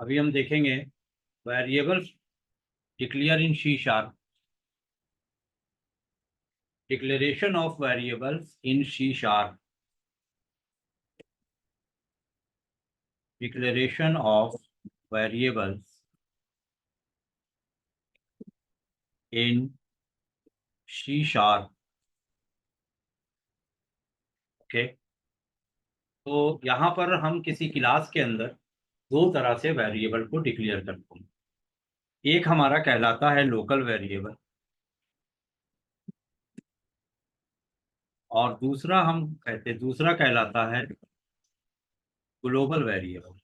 अभी हम देखेंगे variables declare in C sharp, declaration of variables in C sharp, declaration of variables in C sharp. Okay, तो यहाँ पर हम किसी क्लास के अंदर दो तरह से वेरिएबल को डिक्लेयर करते हैं। एक हमारा कहलाता है लोकल वेरिएबल और दूसरा कहलाता है ग्लोबल वेरिएबल।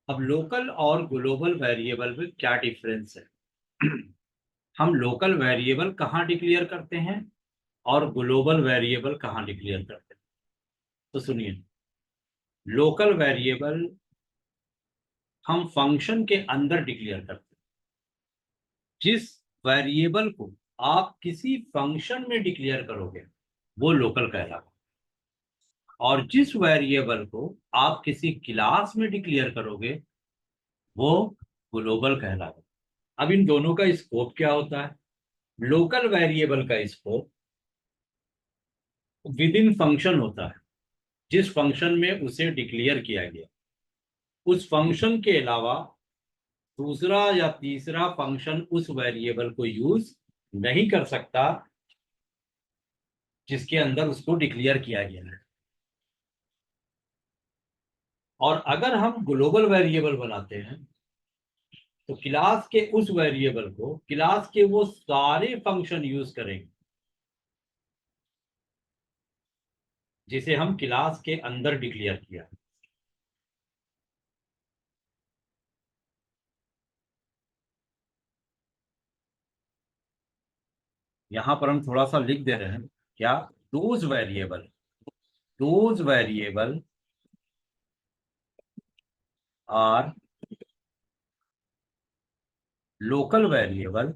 अब लोकल और ग्लोबल वेरिएबल में क्या डिफरेंस है? हम लोकल वेरिएबल कहाँ डिक्लेयर करते हैं और ग्लोबल वेरिएबल कहाँ डिक्लेयर करते हैं? तो सुनिए, लोकल वेरिएबल हम फंक्शन के अंदर डिक्लेयर करते हैं। जिस वेरिएबल को आप किसी फंक्शन में डिक्लेयर करोगे वो लोकल कहलाएगा, और जिस वेरिएबल को आप किसी क्लास में डिक्लेयर करोगे वो ग्लोबल कहलाएगा। अब इन दोनों का स्कोप क्या होता है? लोकल वेरिएबल का स्कोप विद इन फंक्शन होता है। जिस फंक्शन में उसे डिक्लेयर किया गया उस फंक्शन के अलावा दूसरा या तीसरा फंक्शन उस वेरिएबल को यूज नहीं कर सकता जिसके अंदर उसको डिक्लेयर किया गया है। और अगर हम ग्लोबल वेरिएबल बनाते हैं तो क्लास के उस वेरिएबल को क्लास के वो सारे फंक्शन यूज करेंगे जिसे हम क्लास के अंदर डिक्लेयर किया। यहां पर हम थोड़ा सा लिख दे रहे हैं क्या? Those variable are local variable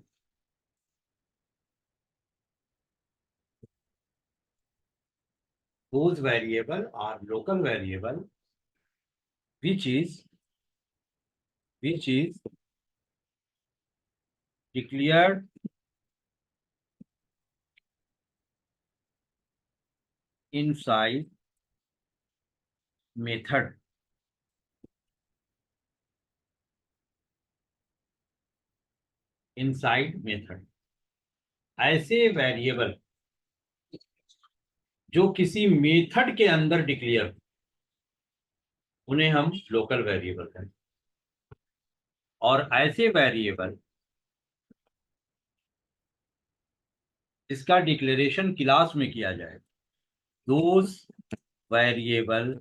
those variable are local variable which is declared inside method। Inside method ऐसे वेरिएबल जो किसी मेथड के अंदर डिक्लेयर उन्हें हम लोकल वेरिएबल कहते हैं। और ऐसे वेरिएबल इसका डिक्लेरेशन क्लास में किया जाए those variable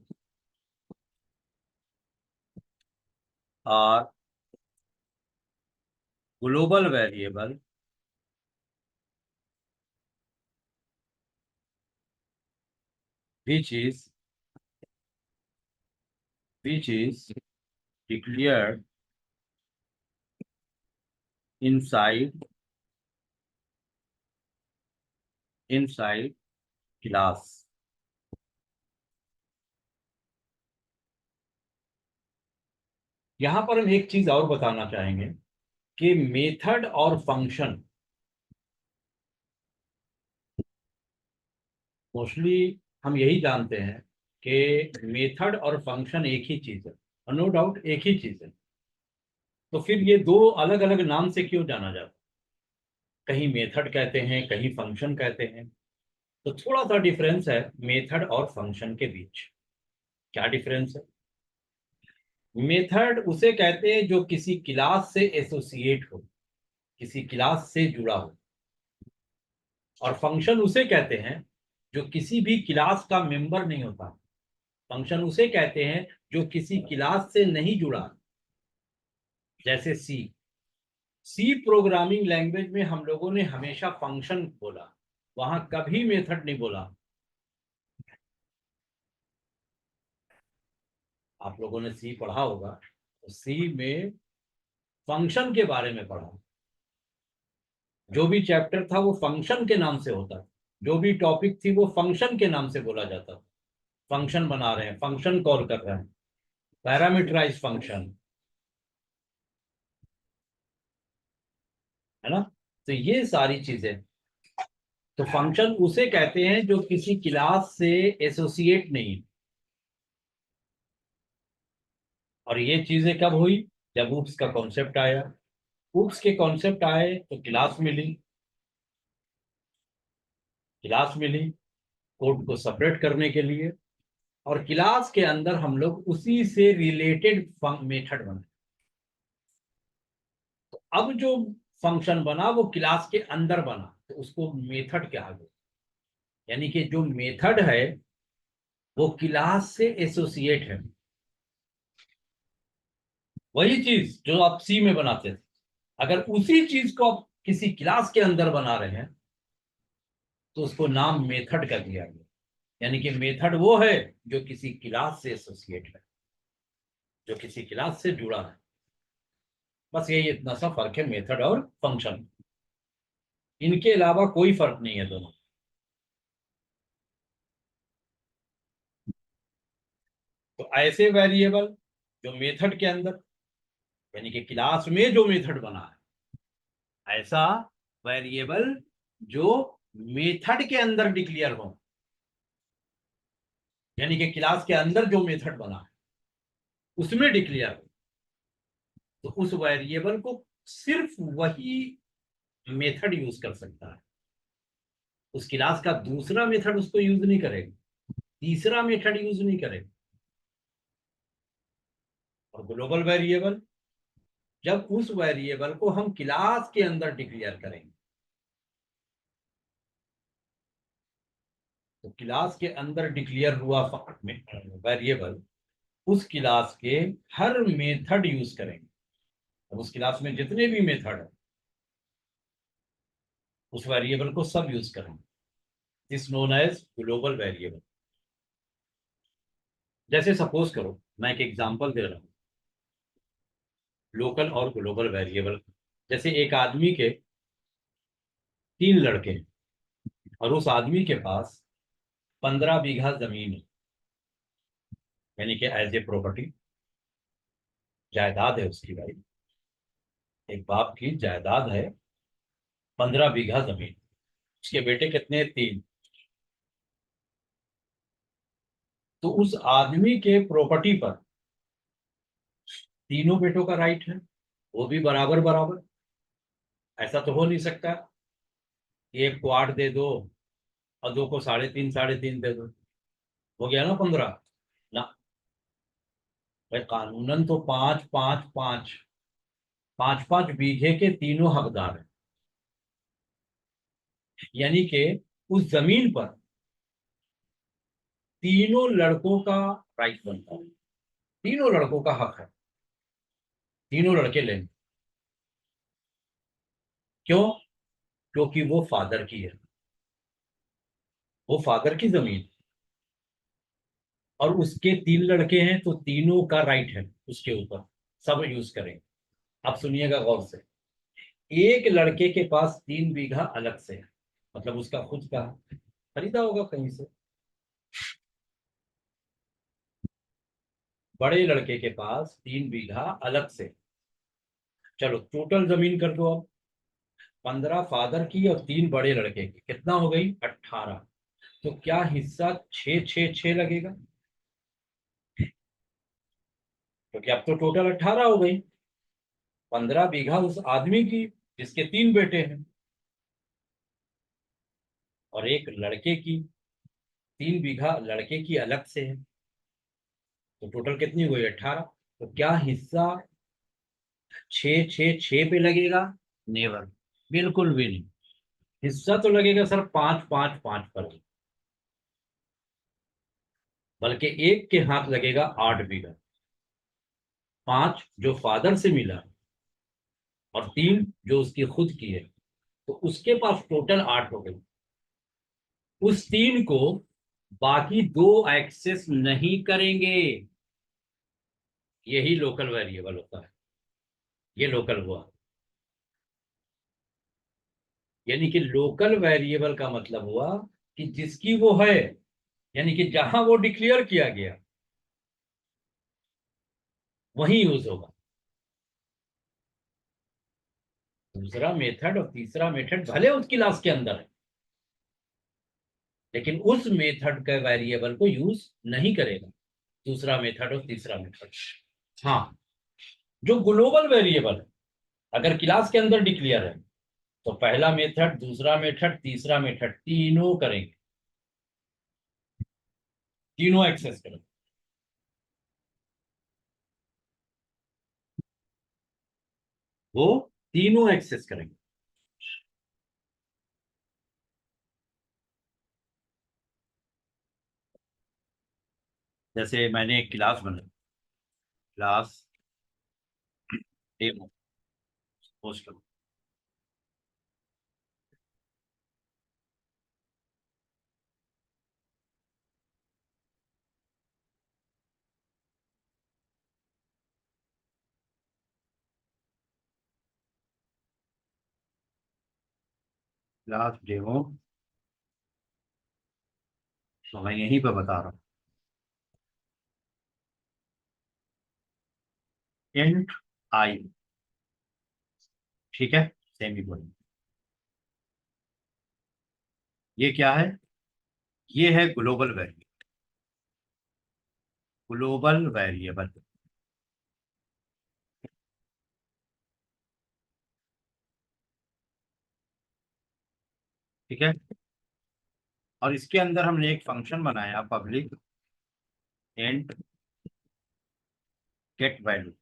are global variable which is declared inside class. यहां पर हम एक चीज और बताना चाहेंगे कि मेथड और फंक्शन मोस्टली हम यही जानते हैं कि मेथड और फंक्शन एक ही चीज है, और नो डाउट एक ही चीज है। तो फिर ये दो अलग अलग नाम से क्यों जाना जाता है? कहीं मेथड कहते हैं, कहीं फंक्शन कहते हैं। तो थोड़ा सा डिफरेंस है मेथड और फंक्शन के बीच। क्या डिफरेंस है? मेथड उसे कहते हैं जो किसी क्लास से एसोसिएट हो, किसी क्लास से जुड़ा हो। और फंक्शन उसे कहते हैं जो किसी भी क्लास का मेंबर नहीं होता। फंक्शन उसे कहते हैं जो किसी क्लास से नहीं जुड़ा। जैसे सी प्रोग्रामिंग लैंग्वेज में हम लोगों ने हमेशा फंक्शन बोला, वहां कभी मेथड नहीं बोला। आप लोगों ने सी पढ़ा होगा तो सी में फंक्शन के बारे में पढ़ा। जो भी चैप्टर था वो फंक्शन के नाम से होता था। जो भी टॉपिक थी वो फंक्शन के नाम से बोला जाता था। फंक्शन बना रहे हैं, फंक्शन कॉल कर रहे हैं, पैरामीटराइज फंक्शन, है ना। तो ये सारी चीजें, तो फंक्शन उसे कहते हैं जो किसी क्लास से एसोसिएट नहीं। और ये चीजें कब हुई? जब ऊप्स का कॉन्सेप्ट आया। ऊप्स के कॉन्सेप्ट आए तो क्लास मिली, क्लास मिली कोड को सेपरेट करने के लिए, और क्लास के अंदर हम लोग उसी से रिलेटेड मेथड बनाए। तो अब जो फंक्शन बना वो क्लास के अंदर बना, तो उसको मेथड कहा गया। यानी कि जो मेथड है वो क्लास से एसोसिएट है। वही चीज जो आप सी में बनाते थे, अगर उसी चीज को आप किसी क्लास के अंदर बना रहे हैं तो उसको नाम मेथड का दिया गया। यानी कि मेथड वो है जो किसी क्लास से एसोसिएट है, जो किसी क्लास से जुड़ा है। बस यही इतना सा फर्क है मेथड और फंक्शन। इनके अलावा कोई फर्क नहीं है दोनों। तो ऐसे वेरिएबल जो मेथड के अंदर, यानी कि क्लास में जो मेथड बना है, ऐसा वेरिएबल जो मेथड के अंदर डिक्लेयर हो, यानी कि क्लास के अंदर जो मेथड बना है उसमें डिक्लेयर हो, तो उस वेरिएबल को सिर्फ वही मेथड यूज कर सकता है। उस क्लास का दूसरा मेथड उसको यूज नहीं करेगा, तीसरा मेथड यूज नहीं करेगा। और ग्लोबल वेरिएबल, जब उस वेरिएबल को हम क्लास के अंदर डिक्लेयर करेंगे, तो क्लास के अंदर डिक्लेयर हुआ वेरिएबल उस क्लास के हर मेथड यूज करेंगे। अब उस क्लास में जितने भी मेथड है उस वेरिएबल को सब यूज करेंगे। This known as global variable. जैसे सपोज करो, मैं एक एग्जांपल दे रहा हूं लोकल और ग्लोबल वेरिएबल। जैसे एक आदमी के 3 लड़के हैं और उस आदमी के पास 15 बीघा जमीन है, यानी कि एज ए प्रॉपर्टी जायदाद है उसकी भाई। एक बाप की जायदाद है 15 बीघा जमीन। उसके बेटे कितने? 3। तो उस आदमी के प्रॉपर्टी पर तीनों बेटों का राइट है, वो भी बराबर बराबर। ऐसा तो हो नहीं सकता एक को 8 दे दो और दो को 3.5 3.5 दे दो, हो गया ना 15 ना। भाई कानूनन तो 5 5 5 5 5 बीघे के तीनों हकदार हैं। यानी कि उस जमीन पर तीनों लड़कों का राइट बनता है, तीनों लड़कों का हक है, तीनों लड़के लेंगे। क्यों? क्योंकि वो फादर की है, वो फादर की जमीन, और उसके 3 लड़के हैं तो तीनों का राइट है उसके ऊपर, सब यूज करेंगे। अब सुनिएगा गौर से, एक लड़के के पास 3 बीघा अलग से है, मतलब उसका खुद का खरीदा होगा कहीं से। बड़े लड़के के पास 3 बीघा अलग से। चलो टोटल जमीन कर दो अब, 15 फादर की और 3 बड़े लड़के की, कितना हो गई? 18। तो क्या हिस्सा 6 6 6 लगेगा? क्योंकि अब तो टोटल 18 हो गई। 15 बीघा उस आदमी की जिसके 3 बेटे हैं, और एक लड़के की, 3 बीघा लड़के की अलग से है, तो टोटल कितनी हुई? 18। तो क्या हिस्सा 6 6 6 पे लगेगा? नेवर, बिल्कुल भी नहीं। हिस्सा तो लगेगा सर 5 5 5 पर, बल्कि एक के हाथ लगेगा 8 बीघा। 5 जो फादर से मिला और 3 जो उसकी खुद की है, तो उसके पास टोटल 8 हो गई। उस 3 को बाकी 2 एक्सेस नहीं करेंगे। यही लोकल वेरिएबल होता है, ये लोकल हुआ। यानी कि लोकल वेरिएबल का मतलब हुआ कि जिसकी वो है, यानी कि जहां वो डिक्लेयर किया गया वही यूज होगा। दूसरा मेथड और तीसरा मेथड भले उसकी क्लास के अंदर है, लेकिन उस मेथड के वेरिएबल को यूज नहीं करेगा दूसरा मेथड और तीसरा मेथड। हाँ, जो ग्लोबल वेरिएबल है अगर क्लास के अंदर डिक्लेयर है तो पहला मेथड, दूसरा मेथड, तीसरा मेथड तीनों करेंगे, तीनों एक्सेस करेंगे। वो तीनों एक्सेस करेंगे। जैसे मैंने एक क्लास बनाई, क्लास डेमो, पोस्ट करो। क्लास डेमो, तो मैं यहीं पर बता रहा हूँ। इंट आई, ठीक है, सेमी कोलन। ये क्या है? ये है ग्लोबल वेरिएबल, ग्लोबल वेरिएबल। ठीक है, और इसके अंदर हमने एक फंक्शन बनाया, पब्लिक एंड गेट वैल्यू।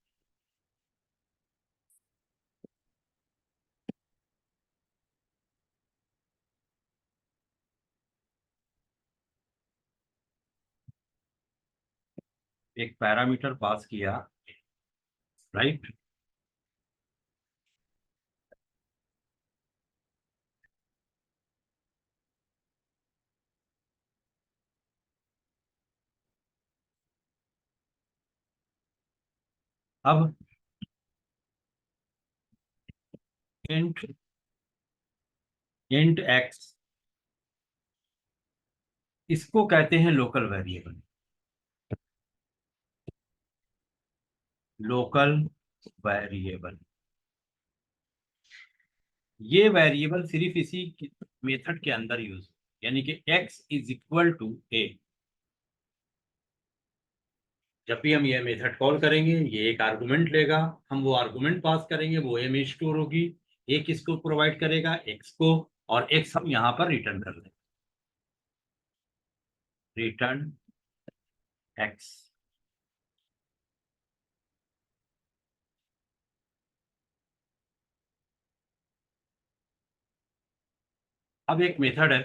एक पैरामीटर पास किया, राइट। अब इंट इंट एक्स, इसको कहते हैं लोकल वेरिएबल, लोकल वेरिएबल। ये वेरिएबल सिर्फ इसी मेथड के अंदर यूज, यानी कि x इज इक्वल टू ए। जब भी हम ये मेथड कॉल करेंगे ये एक आर्गुमेंट लेगा, हम वो आर्गुमेंट पास करेंगे, वो ए में स्टोर होगी। ए किसको प्रोवाइड करेगा? एक्स को, और एक्स हम यहाँ पर रिटर्न कर देंगे, रिटर्न एक्स। अब एक मेथड है,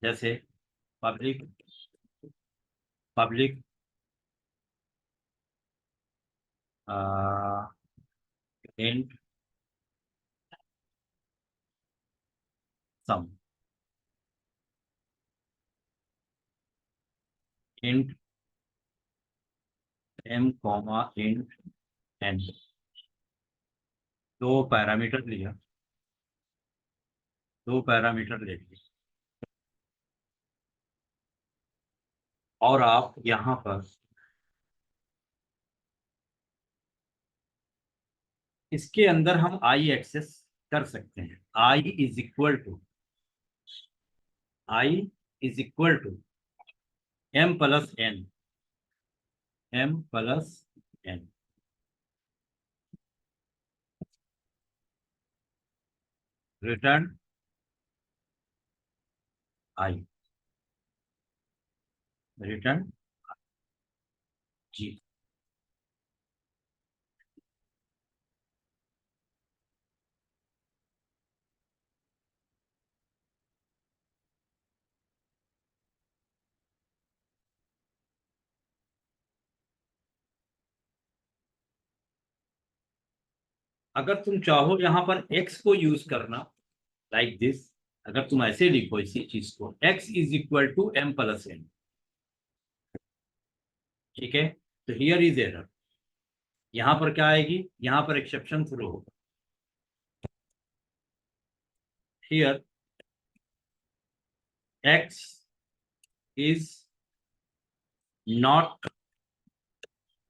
जैसे public public int sum, int M comma int N. दो पैरामीटर लिया, दो पैरामीटर ले लिए, और आप यहाँ पर इसके अंदर हम आई एक्सेस कर सकते हैं। I is equal to M plus N, M plus N, return I, return जी। अगर तुम चाहो यहाँ पर एक्स को यूज करना, लाइक दिस, अगर तुम ऐसे लिखो इसी चीज को, X is equal to M plus N, ठीक है, तो हियर इज एरर। यहाँ पर क्या आएगी? यहाँ पर एक्सेप्शन थ्रो होगा। Here x is not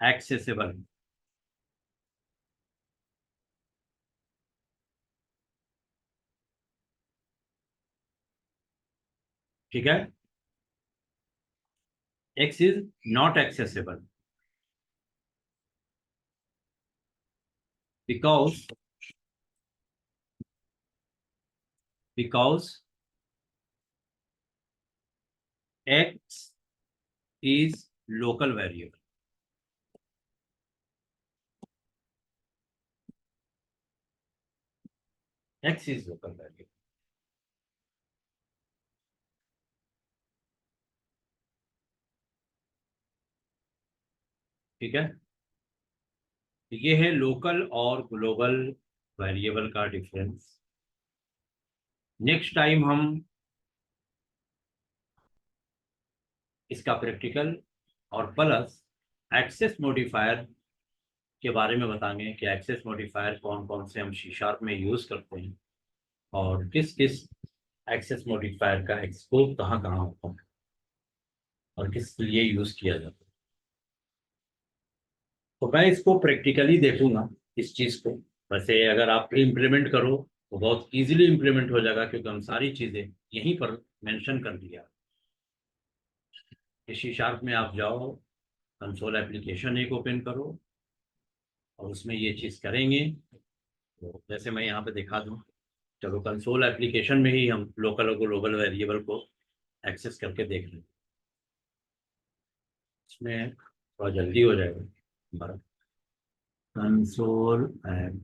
accessible। ठीक है, x is not accessible because x is local variable। x is local variable। ठीक है, ये है लोकल और ग्लोबल वेरिएबल का डिफरेंस। नेक्स्ट टाइम हम इसका प्रैक्टिकल और प्लस एक्सेस मॉडिफायर के बारे में बताएंगे कि एक्सेस मॉडिफायर कौन कौन से हम C# में यूज करते हैं और किस किस एक्सेस मॉडिफायर का एक्सपोज कहाँ कहाँ होता है और किस लिए यूज किया जाता है। तो मैं इसको प्रैक्टिकली देखूंगा इस चीज को। वैसे अगर आप इम्प्लीमेंट करो तो बहुत इजीली इम्प्लीमेंट हो जाएगा, क्योंकि हम सारी चीजें यहीं पर मेंशन कर दिया। C# में आप जाओ, कंसोल एप्लीकेशन एक ओपन करो और उसमें ये चीज करेंगे। तो जैसे मैं यहाँ पे दिखा दूँ, चलो कंसोल एप्लीकेशन में ही हम लोकल और ग्लोबल वेरिएबल को एक्सेस करके देख लें। इसमें थोड़ा जल्दी हो जाएगा हमारा। कंसोल एप,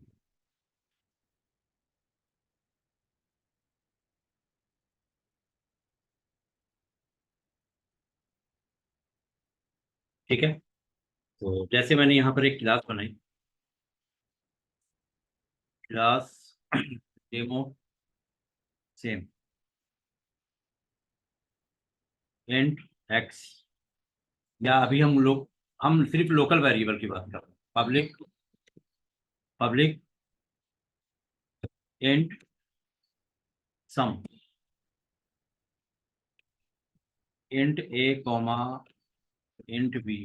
ठीक है। तो जैसे मैंने यहाँ पर एक क्लास बनाई, class demo same int x, या अभी हम सिर्फ लोकल वेरिएबल की बात कर रहे हैं। Public int sum, int A comma int B,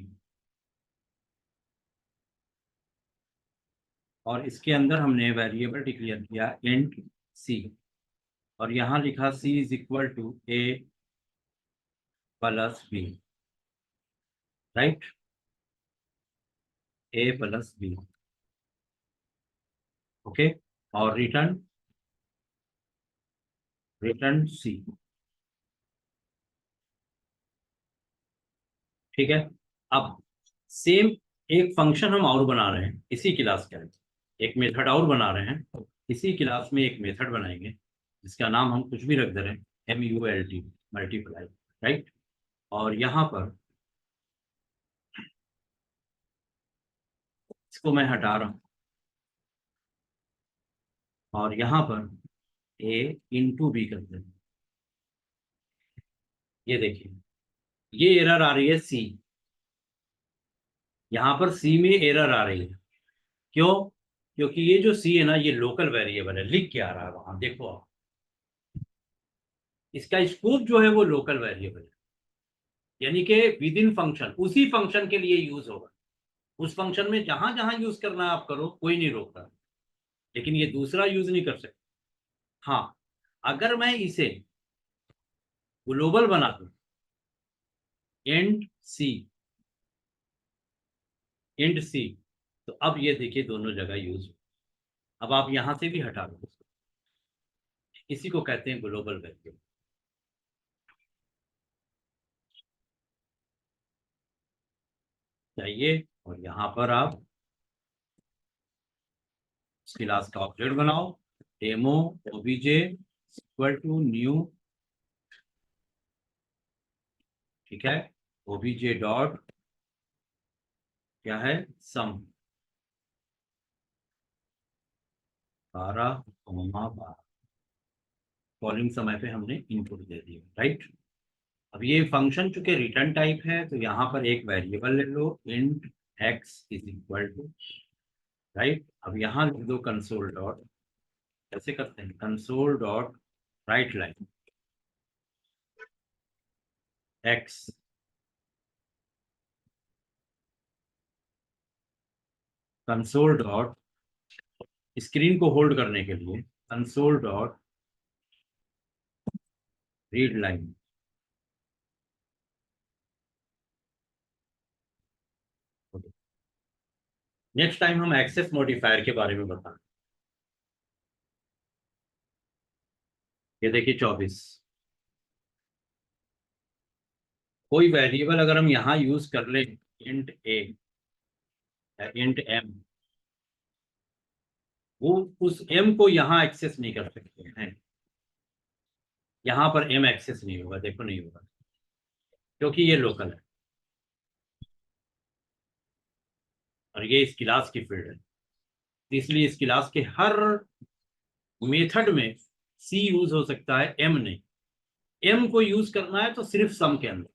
और इसके अंदर हमने वेरिएबल डिक्लेयर किया इंट सी, और यहाँ लिखा C is equal to A plus B, right, A plus B, okay. और रिटर्न रिटर्न सी, ठीक है। अब सेम एक फंक्शन हम और बना रहे हैं इसी क्लास के अंदर, एक मेथड और बना रहे हैं। इसी क्लास में एक मेथड बनाएंगे जिसका नाम हम कुछ भी रख दे रहे हैं, MULT, मल्टीप्लाई, राइट। और यहाँ पर इसको मैं हटा रहा हूँ और यहाँ पर A इंटू बी करते हैं। ये देखिए, ये एरर आ रही है सी, यहाँ पर सी में एरर आ रही है। क्यों? क्योंकि ये जो सी है ना, ये लोकल वेरिएबल है, लिख के आ रहा है वहां, देखो आप, इसका स्कोप जो है वो लोकल वेरिएबल है, यानी कि विद इन फंक्शन, उसी फंक्शन के लिए यूज होगा। उस फंक्शन में जहां जहां यूज करना है आप करो, कोई नहीं रोक रहा, लेकिन ये दूसरा यूज नहीं कर सकते। हाँ, अगर मैं इसे ग्लोबल बना दूं, एंड सी, एंड सी, तो अब ये देखिए दोनों जगह यूज। अब आप यहां से भी हटा दो, इसी को कहते हैं ग्लोबल वेरिएबल। चाहिए, और यहाँ पर आप इस क्लास का ऑब्जेक्ट बनाओ, demo O B J equal to new, ठीक है, ओबीजे डॉट क्या है, सम 12, कॉलिंग समय पे हमने इनपुट दे दिया, राइट। अब ये फंक्शन चूंकि रिटर्न टाइप है, तो यहाँ पर एक वेरिएबल ले लो, int X is equal to, right. अब यहाँ लिख दो कंसोल डॉट, कैसे करते हैं, console dot write line, X console dot, screen को होल्ड करने के लिए console dot read line. Next time हम एक्सेस मॉडिफायर के बारे में बताएं। ये देखिए 24, कोई वेरिएबल अगर हम यहाँ यूज कर ले, इंट ए या इंट एम, वो उस एम को यहाँ एक्सेस नहीं कर सकते हैं। यहाँ पर एम एक्सेस नहीं होगा, देखो नहीं होगा, क्योंकि ये लोकल है और ये इस क्लास की फील्ड है। इसलिए इस क्लास के हर मेथड में सी यूज हो सकता है, एम नहीं। एम को यूज करना है तो सिर्फ सम के अंदर।